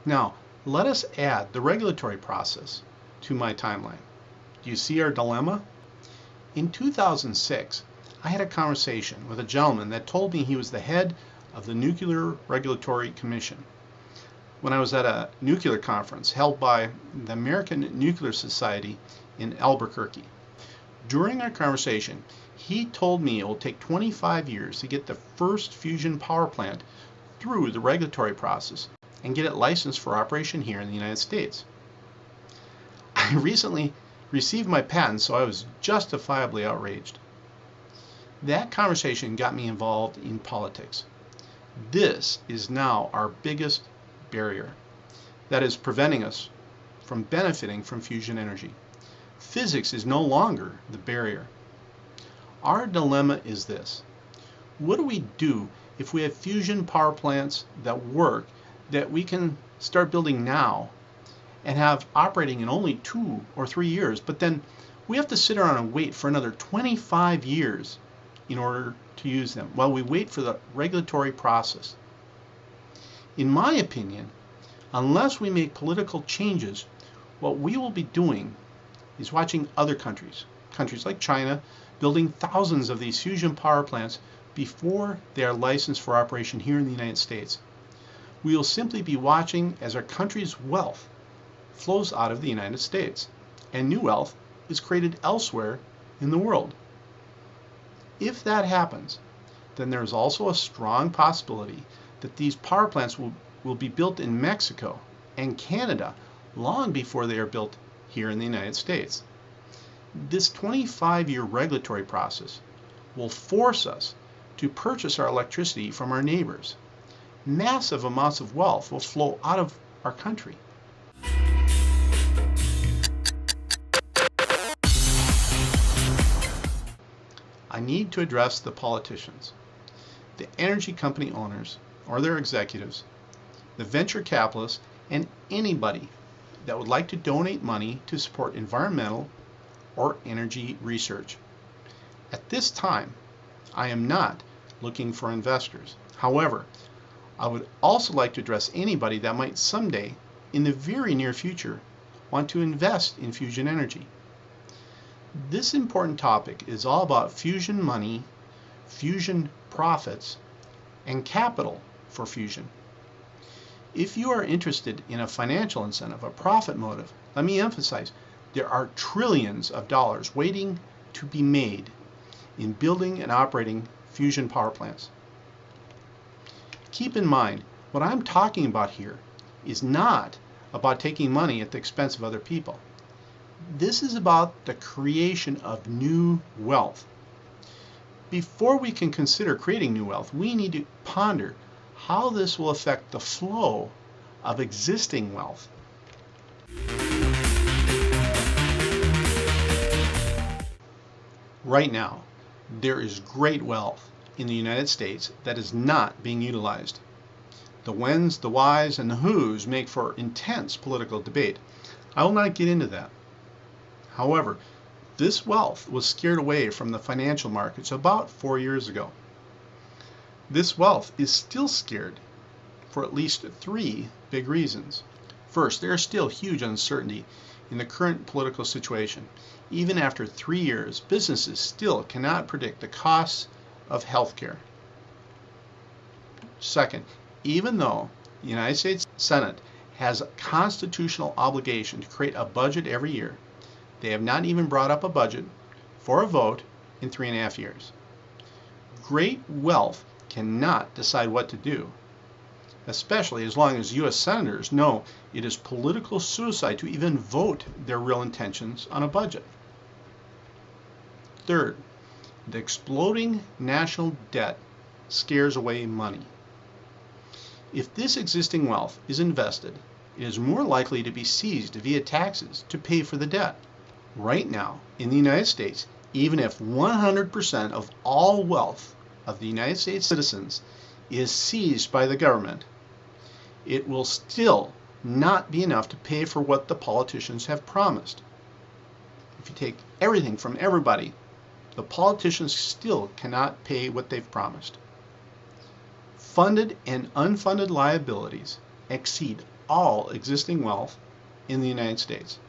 Now, let us add the regulatory process to my timeline. Do you see our dilemma? In 2006, I had a conversation with a gentleman that told me he was the head of the Nuclear Regulatory Commission when I was at a nuclear conference held by the American Nuclear Society in Albuquerque. During our conversation, he told me it will take 25 years to get the first fusion power plant through the regulatory process and get it licensed for operation here in the United States. I recently received my patent, so I was justifiably outraged. That conversation got me involved in politics. This is now our biggest barrier that is preventing us from benefiting from fusion energy. Physics is no longer the barrier. Our dilemma is this: what do we do if we have fusion power plants that work, that we can start building now and have operating in only 2 or 3 years, but then we have to sit around and wait for another 25 years in order to use them while we wait for the regulatory process? In my opinion, unless we make political changes, what we will be doing is watching other countries like China, building thousands of these fusion power plants before they are licensed for operation here in the United States. We will simply be watching as our country's wealth flows out of the United States and new wealth is created elsewhere in the world. If that happens, then there is also a strong possibility that these power plants will be built in Mexico and Canada long before they are built here in the United States. This 25-year regulatory process will force us to purchase our electricity from our neighbors. Massive amounts of wealth will flow out of our country. I need to address the politicians, the energy company owners or their executives, the venture capitalists, and anybody that would like to donate money to support environmental or energy research. At this time, I am not looking for investors. However, I would also like to address anybody that might someday, in the very near future, want to invest in fusion energy. This important topic is all about fusion money, fusion profits, and capital for fusion. If you are interested in a financial incentive, a profit motive, let me emphasize, there are trillions of dollars waiting to be made in building and operating fusion power plants. Keep in mind, what I'm talking about here is not about taking money at the expense of other people. This is about the creation of new wealth. Before we can consider creating new wealth, we need to ponder how this will affect the flow of existing wealth. Right now, there is great wealth in the United States that is not being utilized. The whens, the whys, and the whos make for intense political debate. I will not get into that. However, this wealth was scared away from the financial markets about 4 years ago. This wealth is still scared for at least 3 big reasons. First, there is still huge uncertainty in the current political situation. Even after 3 years, businesses still cannot predict the costs of healthcare. Second, even though the United States Senate has a constitutional obligation to create a budget every year, they have not even brought up a budget for a vote in 3.5 years. Great wealth cannot decide what to do, especially as long as U.S. senators know it is political suicide to even vote their real intentions on a budget. Third, the exploding national debt scares away money. If this existing wealth is invested, it is more likely to be seized via taxes to pay for the debt. Right now, in the United States, even if 100% of all wealth of the United States citizens is seized by the government, it will still not be enough to pay for what the politicians have promised. If you take everything from everybody, the politicians still cannot pay what they've promised. Funded and unfunded liabilities exceed all existing wealth in the United States.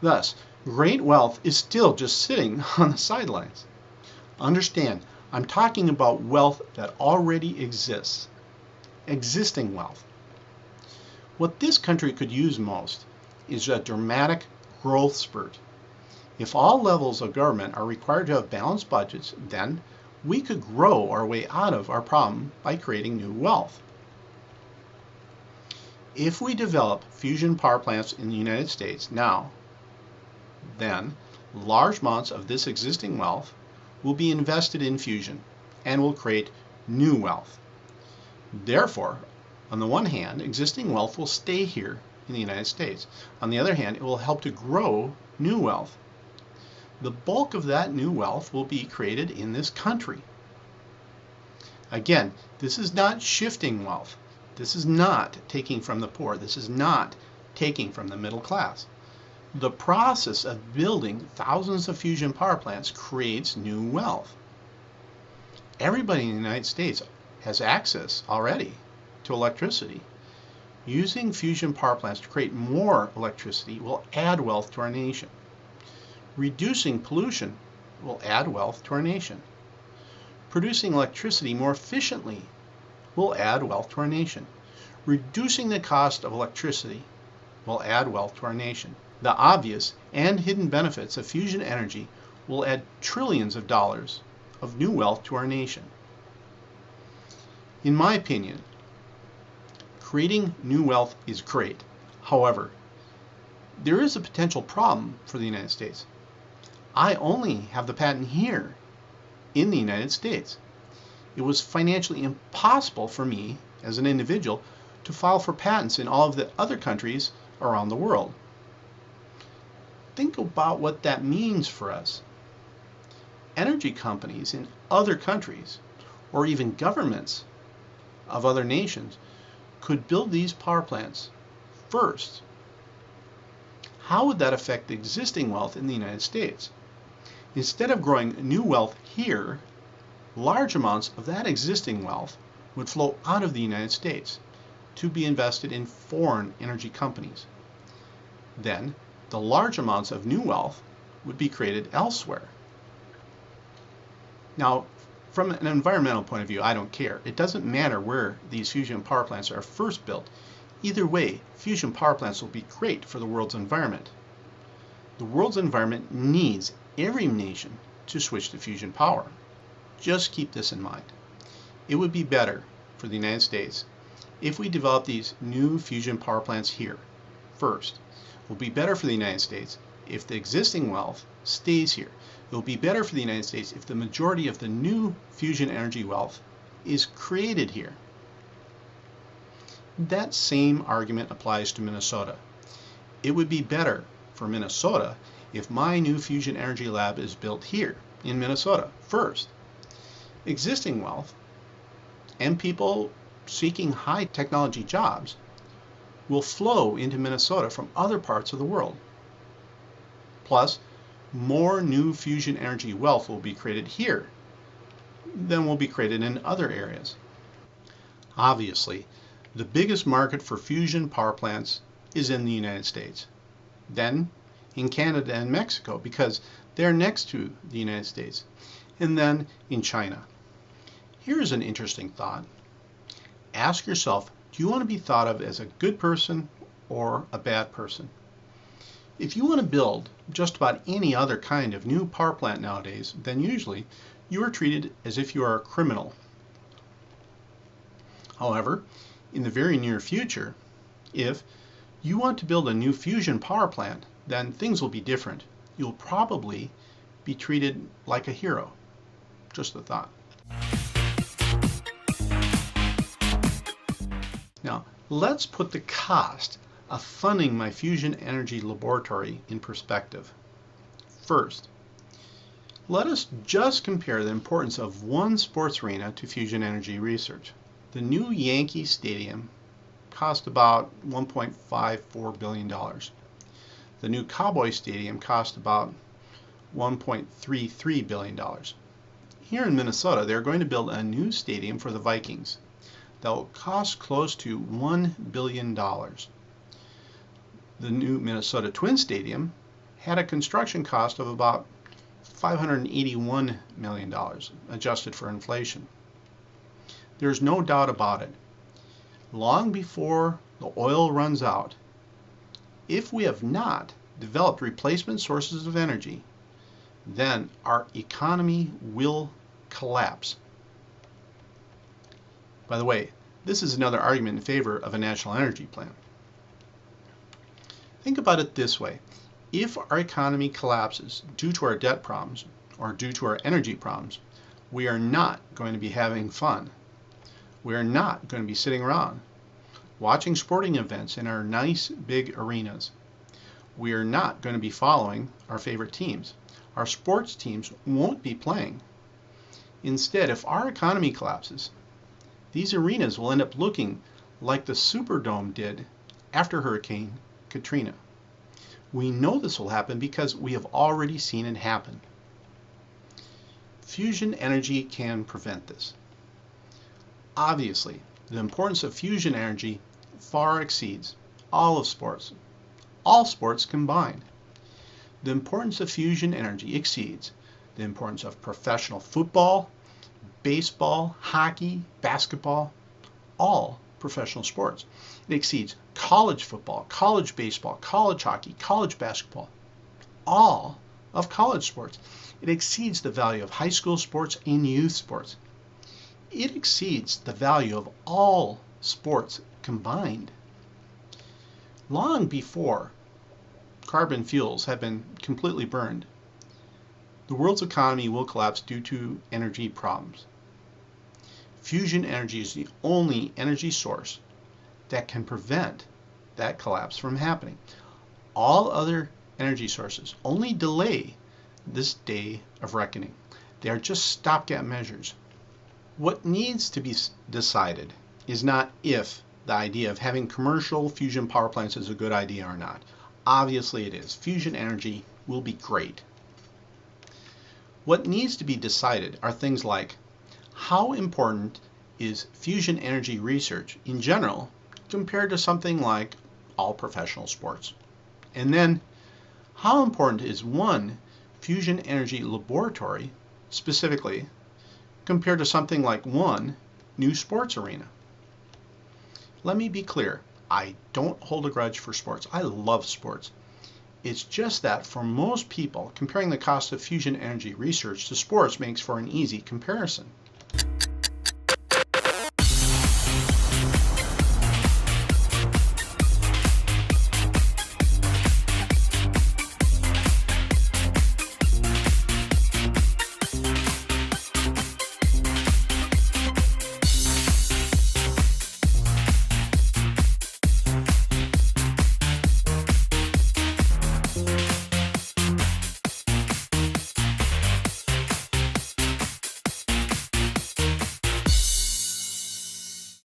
Thus, great wealth is still just sitting on the sidelines. Understand, I'm talking about wealth that already exists, existing wealth. What this country could use most is a dramatic growth spurt. If all levels of government are required to have balanced budgets, then we could grow our way out of our problem by creating new wealth. If we develop fusion power plants in the United States now, then large amounts of this existing wealth will be invested in fusion and will create new wealth. Therefore, on the one hand, existing wealth will stay here in the United States. On the other hand, it will help to grow new wealth. The bulk of that new wealth will be created in this country. Again, this is not shifting wealth. This is not taking from the poor. This is not taking from the middle class. The process of building thousands of fusion power plants creates new wealth. Everybody in the United States has access already to electricity. Using fusion power plants to create more electricity will add wealth to our nation. Reducing pollution will add wealth to our nation. Producing electricity more efficiently will add wealth to our nation. Reducing the cost of electricity will add wealth to our nation. The obvious and hidden benefits of fusion energy will add trillions of dollars of new wealth to our nation. In my opinion, creating new wealth is great. However, there is a potential problem for the United States. I only have the patent here in the United States. It was financially impossible for me as an individual to file for patents in all of the other countries around the world. Think about what that means for us. Energy companies in other countries, or even governments of other nations, could build these power plants first. How would that affect the existing wealth in the United States? Instead of growing new wealth here, large amounts of that existing wealth would flow out of the United States to be invested in foreign energy companies. Then, the large amounts of new wealth would be created elsewhere. Now, from an environmental point of view, I don't care. It doesn't matter where these fusion power plants are first built. Either way, fusion power plants will be great for the world's environment. The world's environment needs every nation to switch to fusion power. Just keep this in mind. It would be better for the United States if we develop these new fusion power plants here first. It will be better for the United States if the existing wealth stays here. It will be better for the United States if the majority of the new fusion energy wealth is created here. That same argument applies to Minnesota. It would be better for Minnesota if my new fusion energy lab is built here in Minnesota first. Existing wealth and people seeking high technology jobs will flow into Minnesota from other parts of the world. Plus, more new fusion energy wealth will be created here than will be created in other areas. Obviously, the biggest market for fusion power plants is in the United States. Then in Canada and Mexico, because they're next to the United States. And then in China. Here's an interesting thought. Ask yourself, do you want to be thought of as a good person or a bad person? If you want to build just about any other kind of new power plant nowadays, then usually you are treated as if you are a criminal. However, in the very near future, if you want to build a new fusion power plant, then things will be different. You'll probably be treated like a hero. Just a thought. Now, let's put the cost of funding my fusion energy laboratory in perspective. First, let us just compare the importance of one sports arena to fusion energy research. The new Yankee Stadium cost about $1.54 billion. The new Cowboy Stadium cost about $1.33 billion. Here in Minnesota, they're going to build a new stadium for the Vikings. that will cost close to $1 billion. The new Minnesota Twin Stadium had a construction cost of about $581 million, adjusted for inflation. There's no doubt about it. Long before the oil runs out, if we have not developed replacement sources of energy, then our economy will collapse. By the way, this is another argument in favor of a national energy plan. Think about it this way. If our economy collapses due to our debt problems or due to our energy problems, we are not going to be having fun. We are not going to be sitting around watching sporting events in our nice big arenas. We are not going to be following our favorite teams. Our sports teams won't be playing. Instead, if our economy collapses, these arenas will end up looking like the Superdome did after Hurricane Katrina. We know this will happen because we have already seen it happen. Fusion energy can prevent this. Obviously, the importance of fusion energy far exceeds all of sports, all sports combined. The importance of fusion energy exceeds the importance of professional football, baseball, hockey, basketball, all professional sports. It exceeds college football, college baseball, college hockey, college basketball, all of college sports. It exceeds the value of high school sports and youth sports. It exceeds the value of all sports combined. Long before carbon fuels have been completely burned, the world's economy will collapse due to energy problems. Fusion energy is the only energy source that can prevent that collapse from happening. All other energy sources only delay this day of reckoning. They are just stopgap measures. What needs to be decided is not if the idea of having commercial fusion power plants is a good idea or not. Obviously it is. Fusion energy will be great. What needs to be decided are things like how important is fusion energy research in general compared to something like all professional sports? And then, how important is one fusion energy laboratory specifically compared to something like one new sports arena? Let me be clear, I don't hold a grudge for sports. I love sports. It's just that for most people, comparing the cost of fusion energy research to sports makes for an easy comparison.